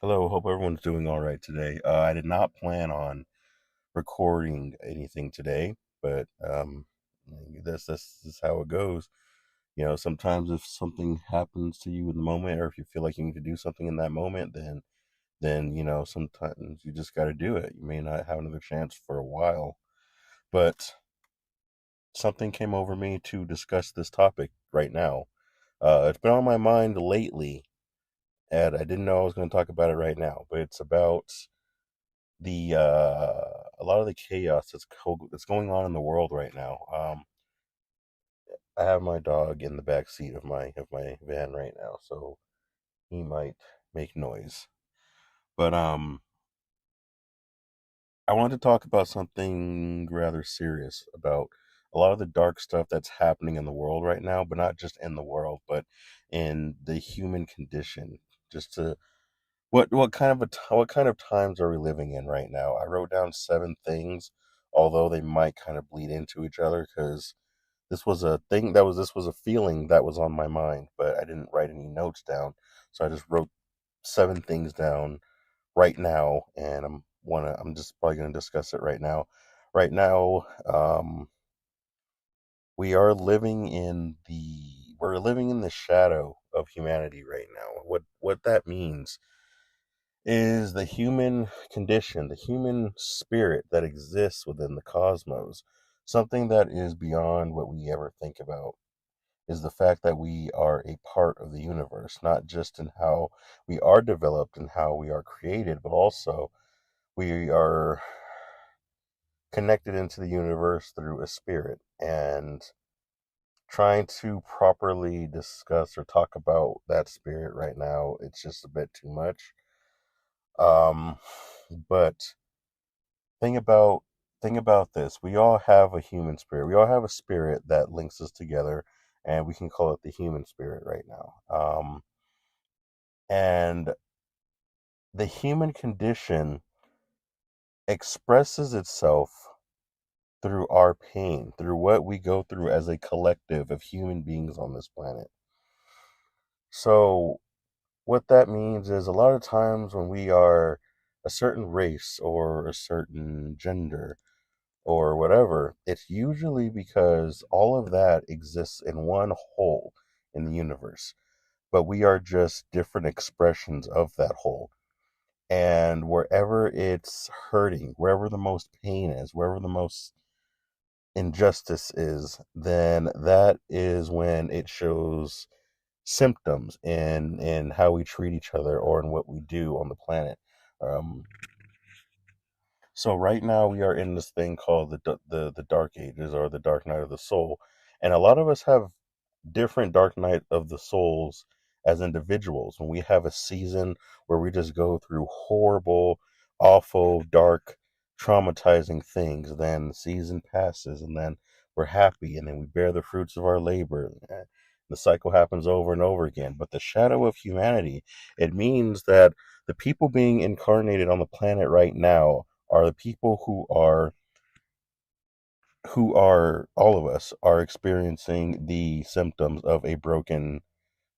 Hello, hope everyone's doing all right today. I did not plan on recording anything today, but this is how it goes. Sometimes if something happens to you in the moment, or if you feel like you need to do something in that moment, then sometimes you just got to do it. You may not have another chance for a while, but something came over me to discuss this topic right now. It's been on my mind lately, and I didn't know I was going to talk about it right now, but it's about the a lot of the chaos that's going on in the world right now. I have my dog in the back seat of my van right now, so he might make noise. But I wanted to talk about something rather serious about a lot of the dark stuff that's happening in the world right now, but not just in the world, but in the human condition. Just to what kind of times are we living in right now? I wrote down seven things, although they might kind of bleed into each other because this was a feeling that was on my mind, but I didn't write any notes down, so I just wrote seven things down right now, and I'm just probably gonna discuss it right now. Right now, we're living in the shadow of humanity right now. What that means is the human condition, the human spirit that exists within the cosmos, something that is beyond what we ever think about, is the fact that we are a part of the universe, not just in how we are developed and how we are created, but also we are connected into the universe through a spirit. And trying to properly discuss or talk about that spirit right now, it's just a bit too much. Um, but Thing about thing about this, we all have a human spirit. We all have a spirit that links us together, and we can call it the human spirit right now. And the human condition expresses itself through our pain, through what we go through as a collective of human beings on this planet. So, what that means is a lot of times when we are a certain race or a certain gender or whatever, it's usually because all of that exists in one whole in the universe. But we are just different expressions of that whole. And wherever it's hurting, wherever the most pain is, wherever the most injustice is, then that is when it shows symptoms in how we treat each other or in what we do on the planet. Um, So right now we are in this thing called the Dark Ages or the Dark Night of the Soul, and a lot of us have different Dark Night of the Souls as individuals. When we have a season where we just go through horrible, awful, dark, traumatizing things, then the season passes, and then we're happy, and then we bear the fruits of our labor. The cycle happens over and over again. But the shadow of humanity, it means that the people being incarnated on the planet right now are the people who are all of us are experiencing the symptoms of a broken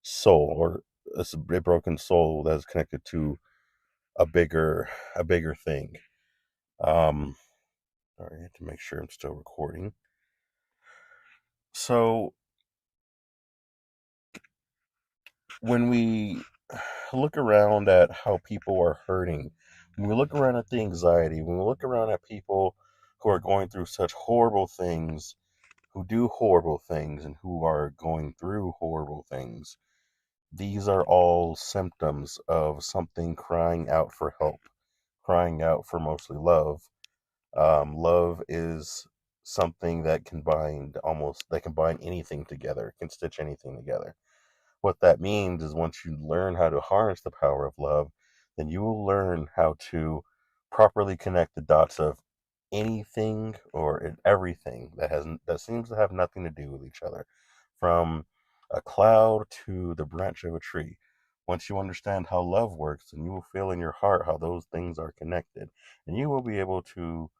soul, or a broken soul that is connected to a bigger thing. um all right, to make sure I'm still recording. So when we look around at how people are hurting, when we look around at the anxiety, when we look around at people who are going through such horrible things, who do horrible things, and who are going through horrible things, these are all symptoms of something crying out for help, crying out for mostly love. Love is something that can bind anything together, can stitch anything together. What that means is once you learn how to harness the power of love, then you will learn how to properly connect the dots of anything or everything that seems to have nothing to do with each other, from a cloud to the branch of a tree. Once you understand how love works, then you will feel in your heart how those things are connected, and you will be able to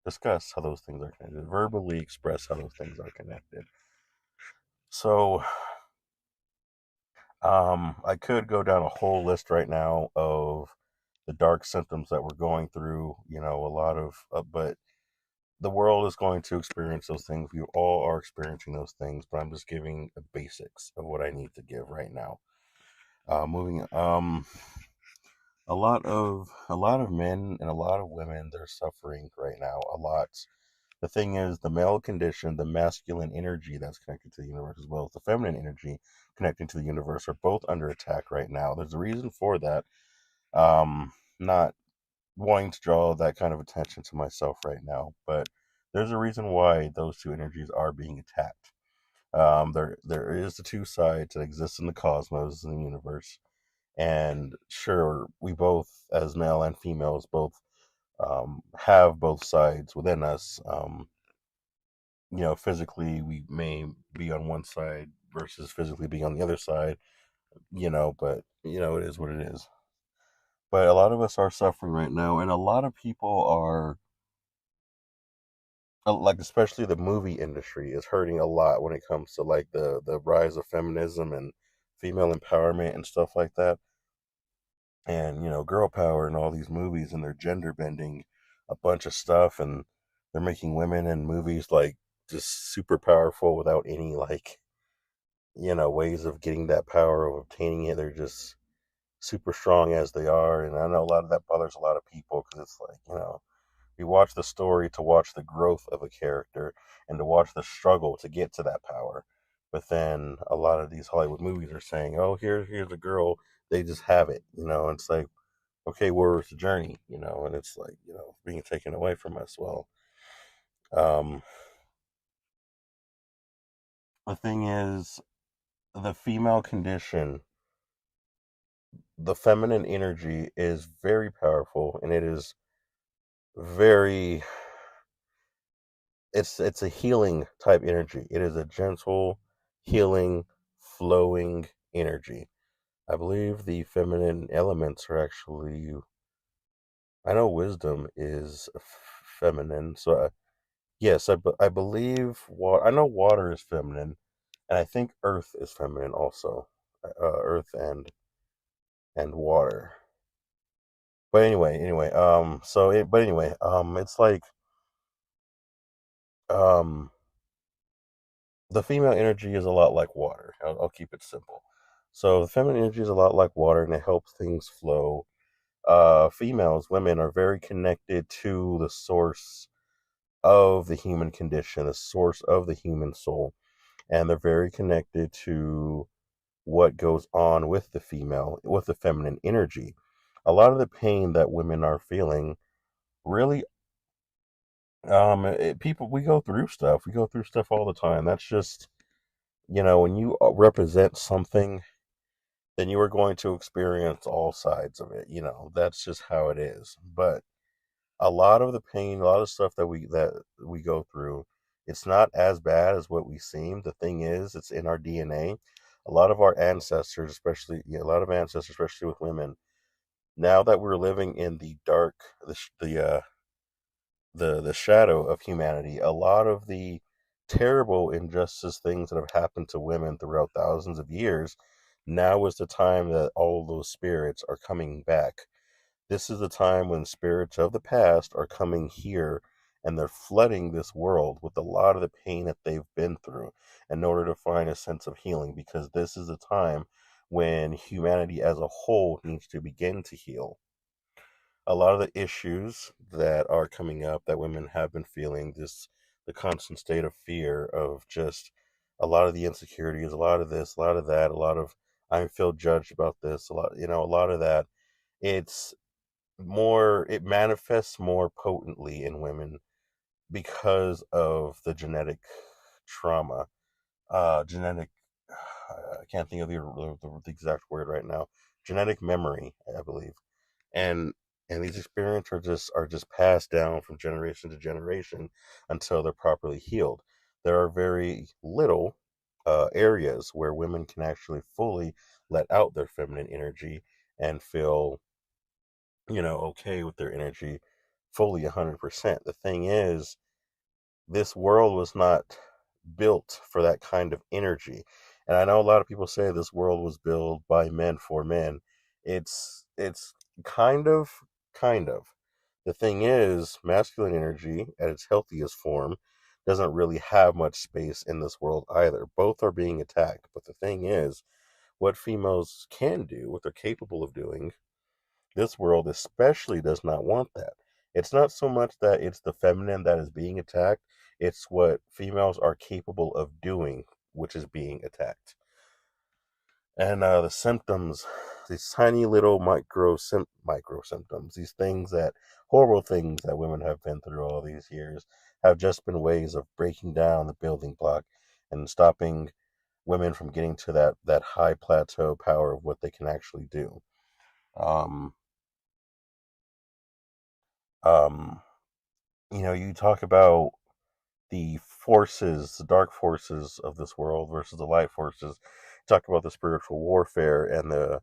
discuss how those things are connected, verbally express how those things are connected. So I could go down a whole list right now of the dark symptoms that we're going through. A lot of, but the world is going to experience those things. We all are experiencing those things, but I'm just giving the basics of what I need to give right now. Moving, a lot of men and a lot of women, they're suffering right now a lot. The thing is, the male condition, the masculine energy that's connected to the universe, as well as the feminine energy connecting to the universe, are both under attack right now. There's a reason for that. Not wanting to draw that kind of attention to myself right now, but there's a reason why those two energies are being attacked. There is the two sides that exist in the cosmos, in the universe, and sure, we both, as male and females, both have both sides within us. Physically, we may be on one side versus physically being on the other side. But it is what it is. But a lot of us are suffering right now, and a lot of people are like, especially the movie industry is hurting a lot when it comes to like the rise of feminism and female empowerment and stuff like that, and girl power and all these movies, and they're gender bending a bunch of stuff, and they're making women in movies like just super powerful without any like ways of getting that power, of obtaining it. They're just super strong as they are, and I know a lot of that bothers a lot of people because it's like, we watch the story to watch the growth of a character and to watch the struggle to get to that power. But then a lot of these Hollywood movies are saying, "Oh, here's a girl, they just have it," and it's like, okay, where's the journey, And it's like, being taken away from us. Well, um, the thing is, the female condition, the feminine energy is very powerful, and it is very, it's a healing type energy. It is a gentle, healing, flowing energy. I believe the feminine elements are actually. I know wisdom is feminine, so yes, I believe I know water is feminine, and I think earth is feminine also. Earth and water. But anyway, it's like, um, the female energy is a lot like water. I'll keep it simple. So the feminine energy is a lot like water, and it helps things flow. Females, women, are very connected to the source of the human condition, the source of the human soul, and they're very connected to what goes on with with the feminine energy. A lot of the pain that women are feeling, really, people, we go through stuff all the time. That's just, when you represent something, then you are going to experience all sides of it. That's just how it is. But a lot of the pain, a lot of stuff that we go through, it's not as bad as what we seem. The thing is, it's in our DNA. A lot of our ancestors, especially, yeah, a lot of ancestors, especially with women, now that we're living in the dark, the shadow of humanity, a lot of the terrible injustice things that have happened to women throughout thousands of years, now is the time that all those spirits are coming back. This is the time when spirits of the past are coming here, and they're flooding this world with a lot of the pain that they've been through in order to find a sense of healing, because this is the time when humanity as a whole needs to begin to heal. A lot of the issues that are coming up that women have been feeling, this the constant state of fear of just a lot of the insecurities, a lot of this, a lot of that, a lot of I feel judged about this, a lot of that. It's it manifests more potently in women because of the genetic trauma, genetic, I can't think of the exact word right now, genetic memory, I believe. And and these experiences are just passed down from generation to generation until they're properly healed. There are very little areas where women can actually fully let out their feminine energy and feel, okay with their energy fully 100%. The thing is, this world was not built for that kind of energy. And I know a lot of people say this world was built by men for men. It's Kind of, kind of. The thing is, masculine energy at its healthiest form doesn't really have much space in this world either. Both are being attacked. But the thing is, what females can do, what they're capable of doing, this world especially does not want that. It's not so much that it's the feminine that is being attacked, it's what females are capable of doing, which is being attacked. And the symptoms, these tiny little micro symptoms, these things that horrible things that women have been through all these years, have just been ways of breaking down the building block and stopping women from getting to that high plateau power of what they can actually do. Um, um, you talk about the forces, the dark forces of this world versus the light forces. Talk about the spiritual warfare, and the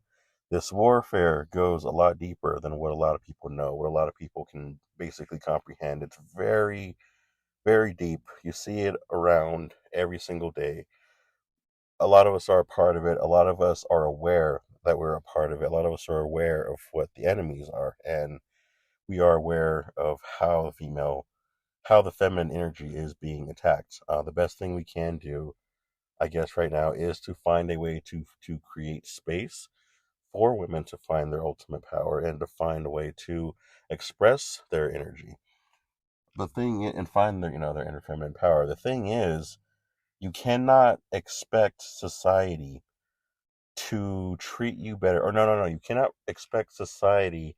this warfare goes a lot deeper than what a lot of people know, what a lot of people can basically comprehend. It's very, very deep. You see it around every single day. A lot of us are a part of it. A lot of us are aware that we're a part of it. A lot of us are aware of what the enemies are, and we are aware of how the feminine energy is being attacked. The best thing we can do, I guess, right now is to find a way to create space for women to find their ultimate power and to find a way to express their energy. The thing and find their inner feminine power. The thing is, you cannot expect society to treat you better. Or no, you cannot expect society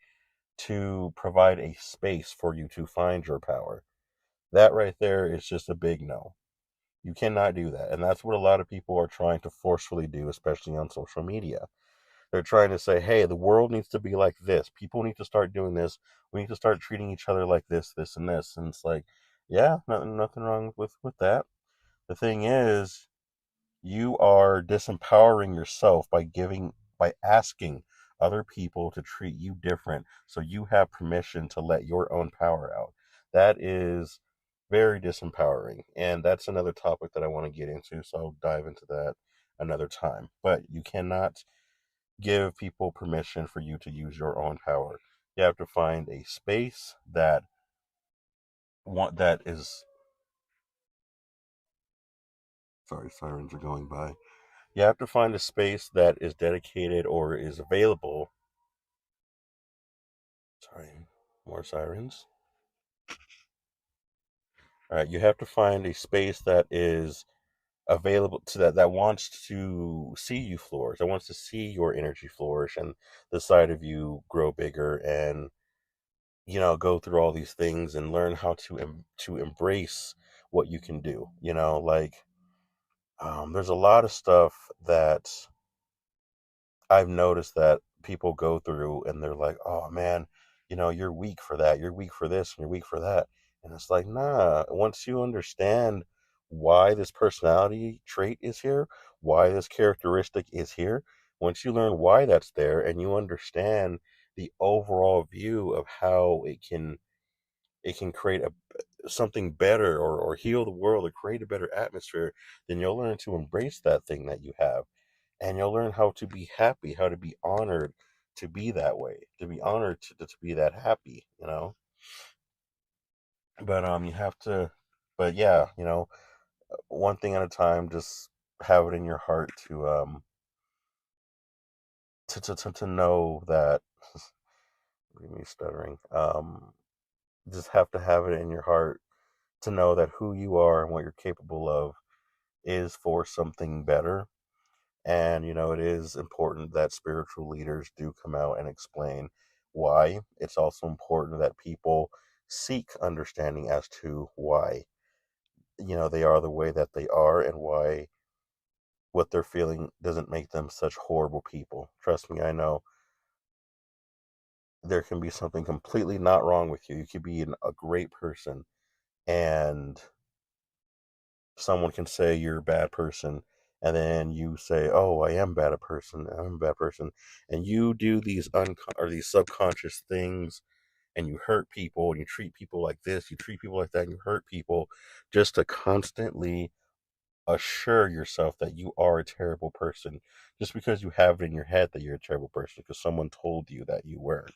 to provide a space for you to find your power. That right there is just a big no. You cannot do that. And that's what a lot of people are trying to forcefully do, especially on social media. They're trying to say, hey, the world needs to be like this. People need to start doing this. We need to start treating each other like this, and this. And it's like, yeah, nothing wrong with that. The thing is, you are disempowering yourself by asking other people to treat you different so you have permission to let your own power out. That is very disempowering, and that's another topic that I want to get into, so I'll dive into that another time. But you cannot give people permission for you to use your own power. You have to find a space that is, sorry, sirens are going by. You have to find a space that is dedicated or is available. Sorry, more sirens. All right, you have to find a space that is available to that wants to see you flourish, that wants to see your energy flourish and the side of you grow bigger, and go through all these things and learn how to embrace what you can do. Like, there's a lot of stuff that I've noticed that people go through and they're like, oh man, you're weak for that. You're weak for this and you're weak for that. And it's like, nah, once you understand why this personality trait is here, why this characteristic is here, once you learn why that's there and you understand the overall view of how it can create something better, or heal the world or create a better atmosphere, then you'll learn to embrace that thing that you have, and you'll learn how to be happy, how to be honored to be that way, to be honored to be that happy. But you have to, but yeah, one thing at a time. Just have it in your heart to know that. What do you mean stuttering? Just have to have it in your heart to know that who you are and what you're capable of is for something better. And, it is important that spiritual leaders do come out and explain why. It's also important that people seek understanding as to why, they are the way that they are, and why what they're feeling doesn't make them such horrible people. Trust me, I know there can be something completely not wrong with you. You could be a great person, and someone can say you're a bad person, and then you say, oh, I am bad a person, I'm a bad person, and you do these subconscious things, and you hurt people, and you treat people like this, you treat people like that, and you hurt people, just to constantly assure yourself that you are a terrible person just because you have it in your head that you're a terrible person because someone told you that you were.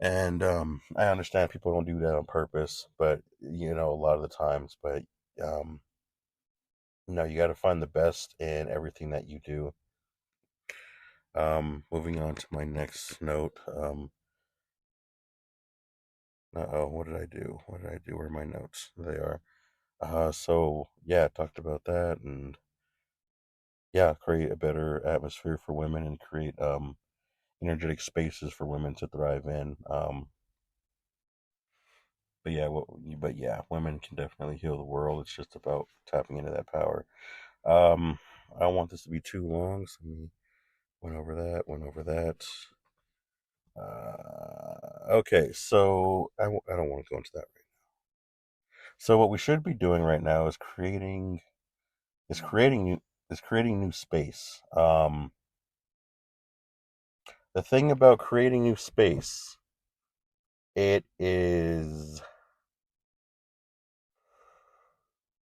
And I understand people don't do that on purpose, but a lot of the times. But um, no, you got to find the best in everything that you do. Moving on to my next note. Oh, what did I do? What did I do? Where are my notes? They are. So yeah, talked about that, and yeah, create a better atmosphere for women and create energetic spaces for women to thrive in. But yeah, women can definitely heal the world. It's just about tapping into that power. I don't want this to be too long, so we went over that. Went over that. Okay, so I don't want to go into that right. So what we should be doing right now is creating new creating new space. The thing about creating new space, it is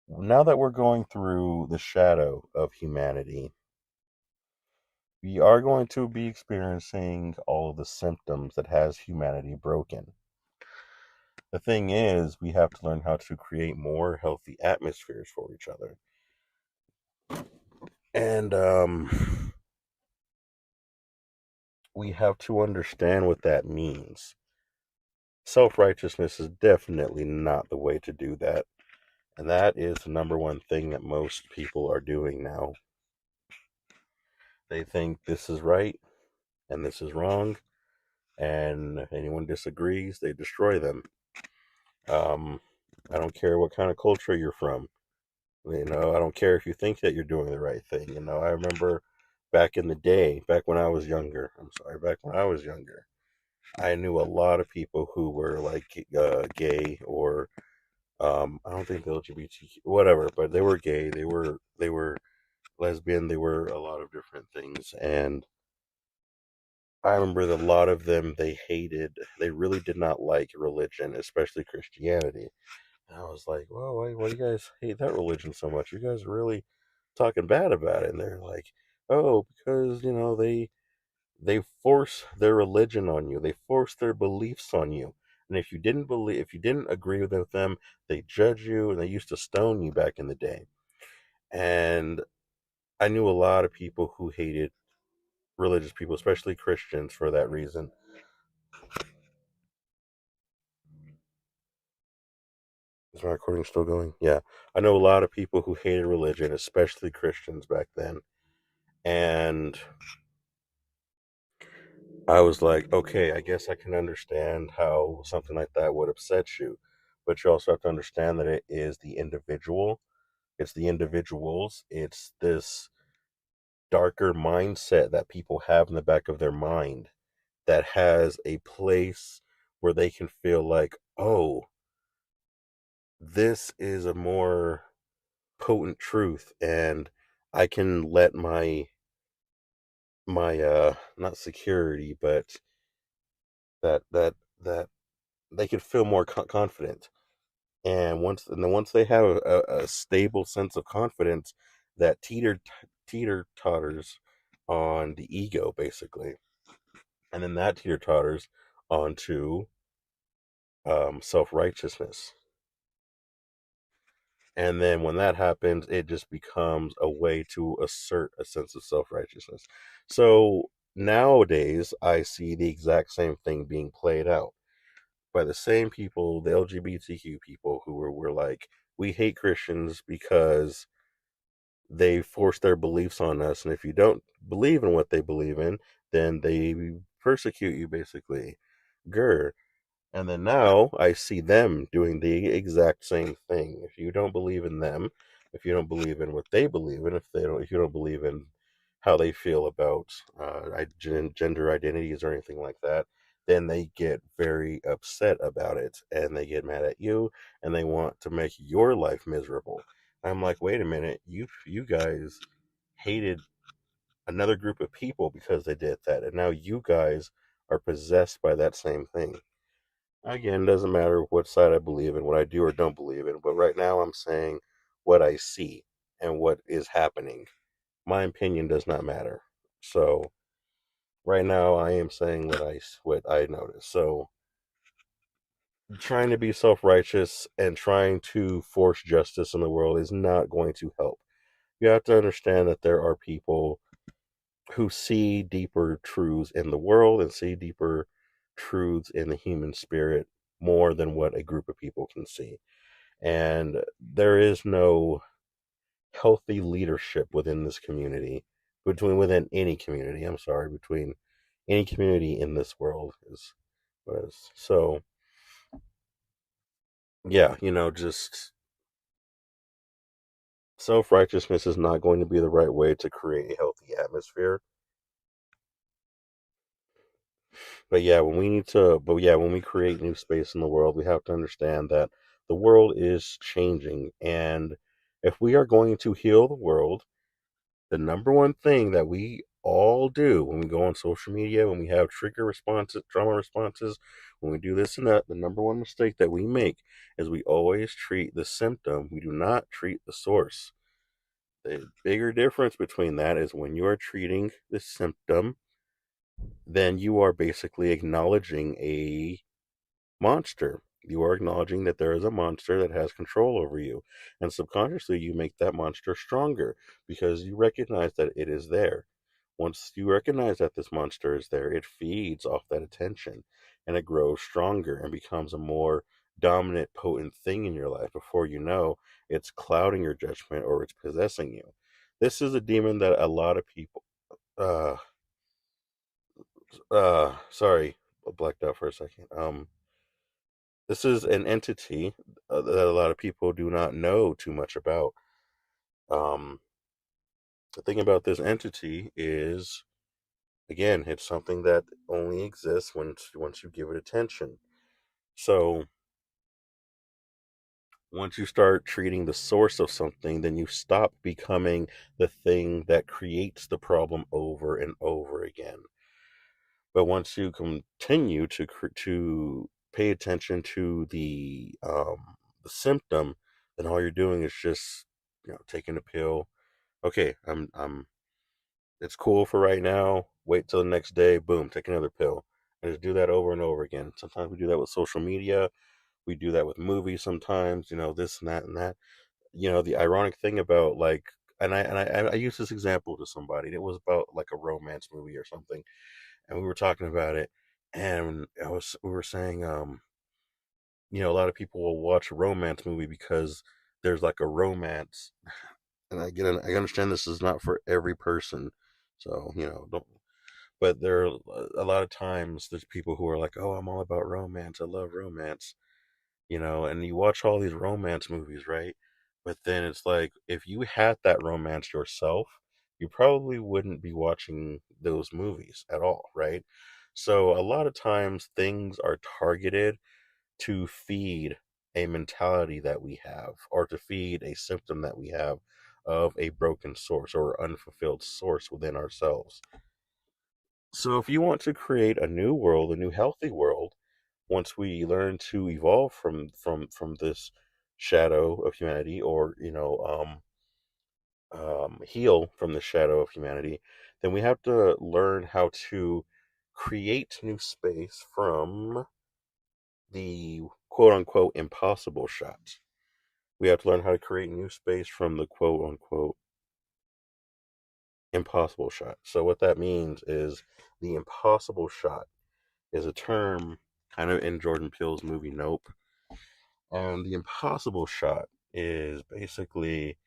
now that we're going through the shadow of humanity, we are going to be experiencing all of the symptoms that has humanity broken. The thing is, we have to learn how to create more healthy atmospheres for each other. And we have to understand what that means. Self righteousness is definitely not the way to do that. And that is the number one thing that most people are doing now. They think this is right and this is wrong, and anyone disagrees, they destroy them. Um, I don't care what kind of culture you're from. I don't care if you think that you're doing the right thing. I remember back in the day, back when I was younger. I'm sorry, back when I was younger, I knew a lot of people who were like gay or I don't think LGBTQ, whatever, but they were gay. They were lesbian. They were a lot of different things, and I remember that a lot of them they really did not like religion, especially Christianity. And I was like, well, why do you guys hate that religion so much? You guys are really talking bad about it. And they're like, oh, because, they force their religion on you. They force their beliefs on you. And if you didn't agree with them, they judge you and they used to stone you back in the day. And I knew a lot of people who hated religious people, especially Christians, for that reason. Is my recording still going? Yeah. I know a lot of people who hated religion, especially Christians back then. And I was like, okay, I guess I can understand how something like that would upset you. But you also have to understand that it is the individual. It's the individuals. It's this darker mindset that people have in the back of their mind that has a place where they can feel like, oh, this is a more potent truth, and I can let my not security, but that they can feel more confident. And once they have a stable sense of confidence, that teeter totters on the ego basically, and then that teeter totters onto self righteousness. And then when that happens, it just becomes a way to assert a sense of self righteousness. So nowadays, I see the exact same thing being played out by the same people, the LGBTQ people were like, we hate Christians because they force their beliefs on us. And if you don't believe in what they believe in, then they persecute you, basically. Grr. And then now I see them doing the exact same thing. If you don't believe in them, if you don't believe in what they believe in, if you don't believe in how they feel about gender identities or anything like that, then they get very upset about it and they get mad at you and they want to make your life miserable. I'm like, wait a minute, you guys hated another group of people because they did that, and now you guys are possessed by that same thing. Again, doesn't matter what side I believe in, what I do or don't believe in. But right now, I'm saying what I see and what is happening. My opinion does not matter. So right now, I am saying what I notice. So trying to be self righteous and trying to force justice in the world is not going to help. You have to understand that there are people who see deeper truths in the world and see deeper truths in the human spirit more than what a group of people can see. And there is no healthy leadership within this community, within any community. I'm sorry, between any community in this world is what it is. So yeah, just self righteousness is not going to be the right way to create a healthy atmosphere. But when we create new space in the world, we have to understand that the world is changing. And if we are going to heal the world, the number one thing that we all do when we go on social media, when we have trigger responses, trauma responses, when we do this and that, the number one mistake that we make is we always treat the symptom. We do not treat the source. The bigger difference between that is when you are treating the symptom, then you are basically acknowledging a monster. You are acknowledging that there is a monster that has control over you. And subconsciously, you make that monster stronger because you recognize that it is there. Once you recognize that this monster is there, it feeds off that attention and it grows stronger and becomes a more dominant, potent thing in your life. Before you know, it's clouding your judgment or it's possessing you. This is a demon that a lot of people, uh, sorry, I blacked out for a second. This is an entity that a lot of people do not know too much about. Um, the thing about this entity is, again, it's something that only exists once you give it attention. So once you start treating the source of something, then you stop becoming the thing that creates the problem over and over again. But once you continue to pay attention to the symptom, then all you're doing is just taking a pill. Okay, I'm it's cool for right now. Wait till the next day. Boom, take another pill, and just do that over and over again. Sometimes we do that with social media. We do that with movies. Sometimes this and that and that. The ironic thing about like. And I used this example to somebody. And it was about like a romance movie or something, and we were talking about it, and we were saying, a lot of people will watch a romance movie because there's like a romance, and I understand this is not for every person, so don't. But there are a lot of times there's people who are like, oh, I'm all about romance. I love romance, and you watch all these romance movies, right? But then it's like if you had that romance yourself, you probably wouldn't be watching those movies at all, right? So a lot of times things are targeted to feed a mentality that we have or to feed a symptom that we have of a broken source or unfulfilled source within ourselves. So if you want to create a new world, a new healthy world, once we learn to evolve from this shadow of humanity, or heal from the shadow of humanity, then we have to learn how to create new space from the quote unquote impossible shot. We have to learn how to create new space from the quote unquote impossible shot. So what that means is the impossible shot is a term kind of in Jordan Peele's movie Nope. And the impossible shot is basically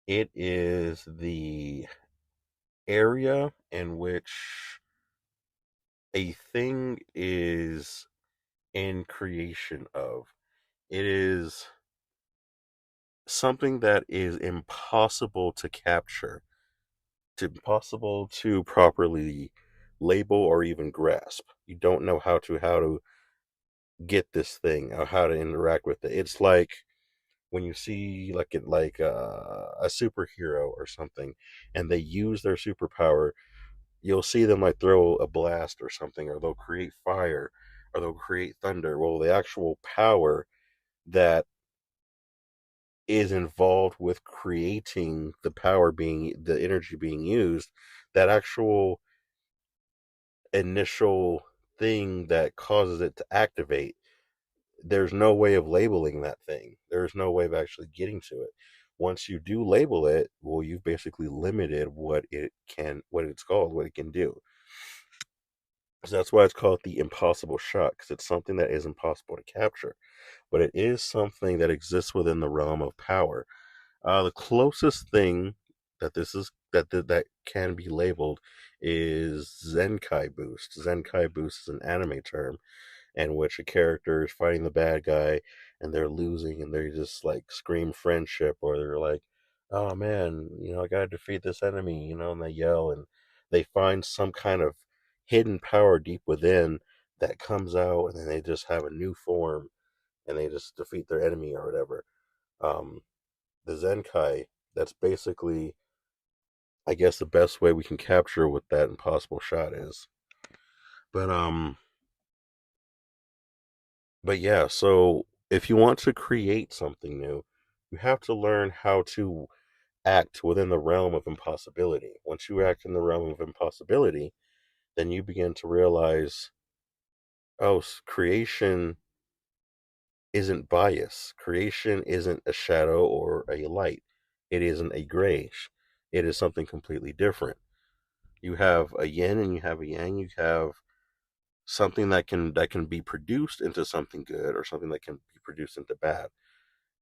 it is the area in which a thing is in creation of. It is something that is impossible to capture, to impossible to properly label or even grasp. You don't know how to get this thing or how to interact with it. It's like when you see a superhero or something and they use their superpower, you'll see them like throw a blast or something, or they'll create fire, or they'll create thunder. Well, the actual power that is involved with creating the energy being used, that actual initial thing that causes it to activate, there's no way of labeling that thing. There's no way of actually getting to it. Once you do label it, well, you've basically limited what it's called, what it can do. So that's why it's called the impossible shot, because it's something that is impossible to capture, but it is something that exists within the realm of power. The closest thing that can be labeled is Zenkai Boost. Zenkai Boost is an anime term in which a character is fighting the bad guy and they're losing and they just like scream friendship, or they're like, oh man, I gotta defeat this enemy, and they yell and they find some kind of hidden power deep within that comes out, and then they just have a new form and they just defeat their enemy or whatever. Um, the Zenkai, that's basically, I guess, the best way we can capture what that impossible shot is. But but yeah, so if you want to create something new, you have to learn how to act within the realm of impossibility. Once you act in the realm of impossibility, then you begin to realize, oh, creation isn't bias. Creation isn't a shadow or a light. It isn't a gray. It is something completely different. You have a yin and you have a yang. You have something that can be produced into something good, or something that can be produced into bad.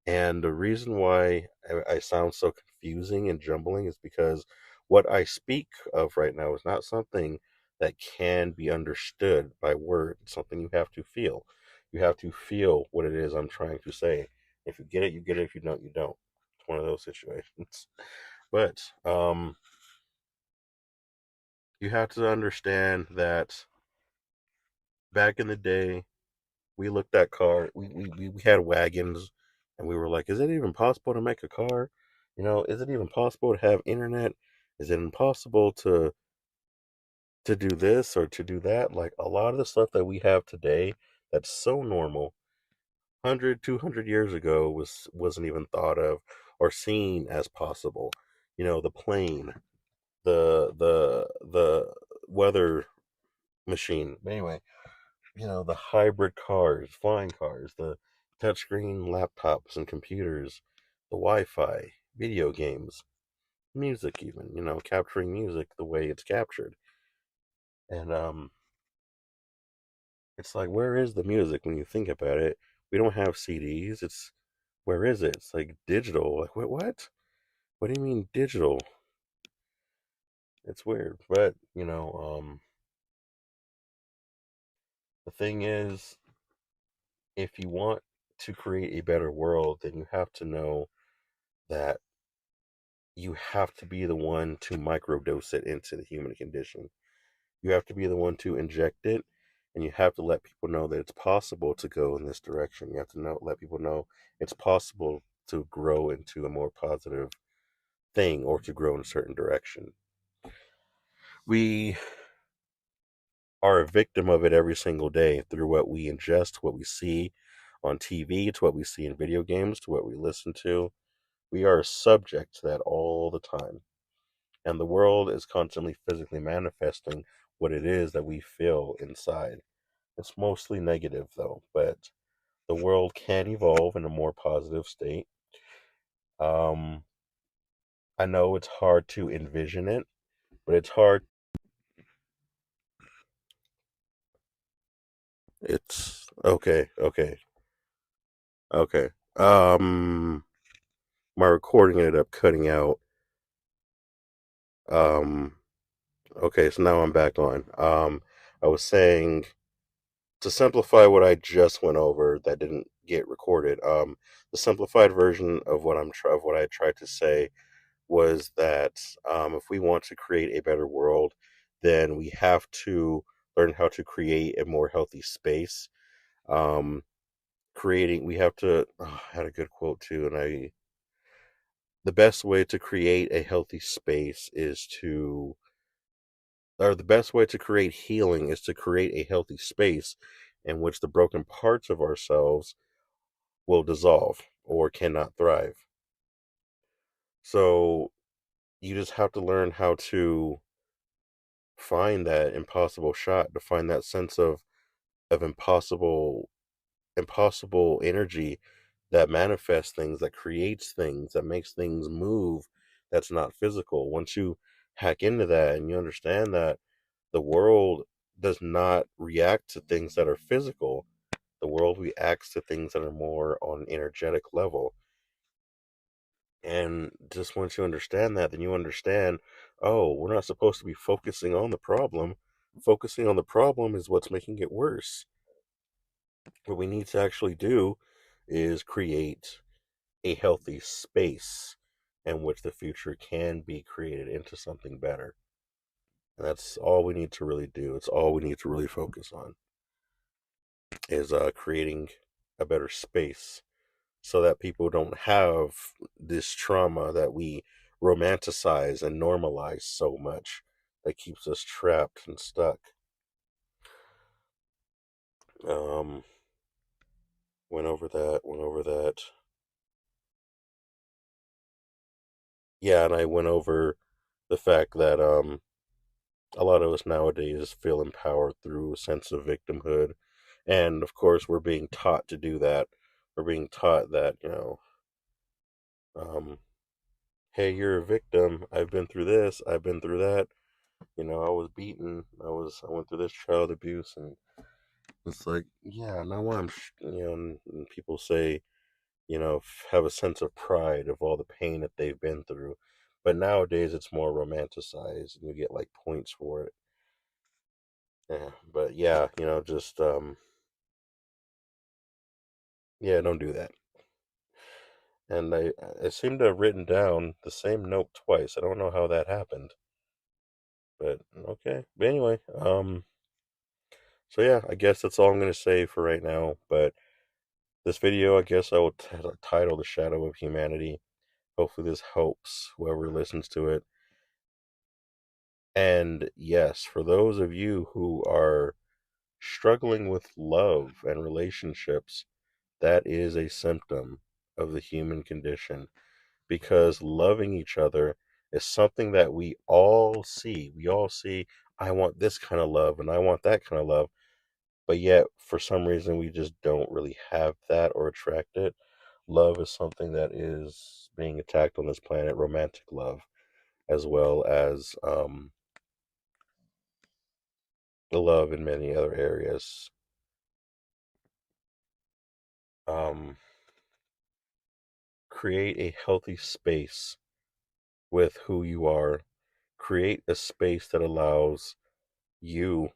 And the reason why I sound so confusing and jumbling is because what I speak of right now is not something that can be understood by word. It's something you have to feel. You have to feel what it is I'm trying to say. If you get it, you get it. If you don't, you don't. It's one of those situations. But you have to understand that back in the day, we looked at car. We had wagons, and we were like, "Is it even possible to make a car? Is it even possible to have internet? Is it impossible to do this or to do that?" Like a lot of the stuff that we have today, that's so normal. 100, 200 years ago wasn't even thought of or seen as possible. The plane, the weather machine. Anyway, the hybrid cars, flying cars, the touchscreen laptops and computers, the Wi-Fi, video games, music, even, capturing music the way it's captured. And it's like, where is the music when you think about it? We don't have CDs. Where is it? It's like digital. Like, what? What do you mean digital? It's weird. But, the thing is, if you want to create a better world, then you have to know that you have to be the one to microdose it into the human condition. You have to be the one to inject it, and you have to let people know that it's possible to go in this direction. You have to let people know it's possible to grow into a more positive thing, or to grow in a certain direction. We are a victim of it every single day through what we ingest, what we see on TV, to what we see in video games, to what we listen to. We are subject to that all the time. And the world is constantly physically manifesting what it is that we feel inside. It's mostly negative, though, but the world can evolve in a more positive state. Um, I know it's hard to envision it, but it's hard. It's okay, okay, okay. My recording ended up cutting out. Um, okay, so now I'm back on. I was saying, to simplify what I just went over that didn't get recorded. The simplified version of of what I tried to say was that, if we want to create a better world, then we have to learn how to create a more healthy space. Um, we have to. Oh, I had a good quote too, and the best way to create a healthy space or the best way to create healing is to create a healthy space in which the broken parts of ourselves will dissolve or cannot thrive. So you just have to learn how to find that impossible shot, to find that sense of impossible energy that manifests things, that creates things, that makes things move, that's not physical. Once you hack into that and you understand that the world does not react to things that are physical, the world reacts to things that are more on an energetic level. And just once you understand that, then you understand, oh, we're not supposed to be focusing on the problem. Focusing on the problem is what's making it worse. What we need to actually do is create a healthy space in which the future can be created into something better. And that's all we need to really do. It's all we need to really focus on is creating a better space so that people don't have this trauma that we romanticize and normalize so much that keeps us trapped and stuck. Um, went over that. Yeah, and I went over the fact that a lot of us nowadays feel empowered through a sense of victimhood. And of course, we're being taught to do that. We're being taught that, um, hey, you're a victim. I've been through this. I've been through that. I was beaten. I went through this child abuse, and it's like, yeah, now and people say, have a sense of pride of all the pain that they've been through. But nowadays, it's more romanticized, and you get like points for it. Yeah, but yeah, just yeah, don't do that. And I seem to have written down the same note twice. I don't know how that happened, but okay. But anyway, so yeah, I guess that's all I'm gonna say for right now. But this video, I guess I will title "The Shadow of Humanity." Hopefully, this helps whoever listens to it. And yes, for those of you who are struggling with love and relationships, that is a symptom of the human condition, because loving each other is something that we all see. We all see, I want this kind of love and I want that kind of love, but yet for some reason we just don't really have that or attract it. Love is something that is being attacked on this planet, romantic love, as well as the love in many other areas. Um, create a healthy space with who you are. Create a space that allows you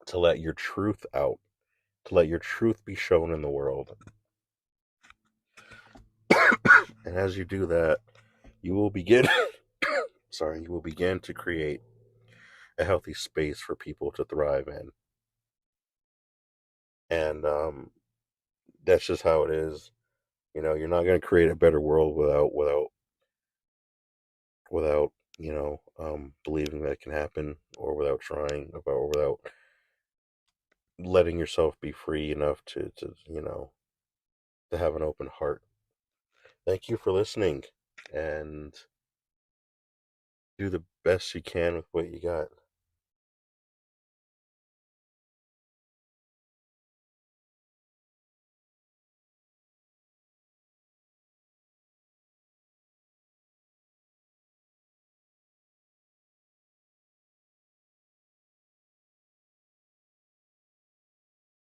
to let your truth out, to let your truth be shown in the world. And as you do that, you will begin you will begin to create a healthy space for people to thrive in. And that's just how it is. You're not going to create a better world without believing that it can happen, or without trying, or without letting yourself be free enough to have an open heart. Thank you for listening, and do the best you can with what you got.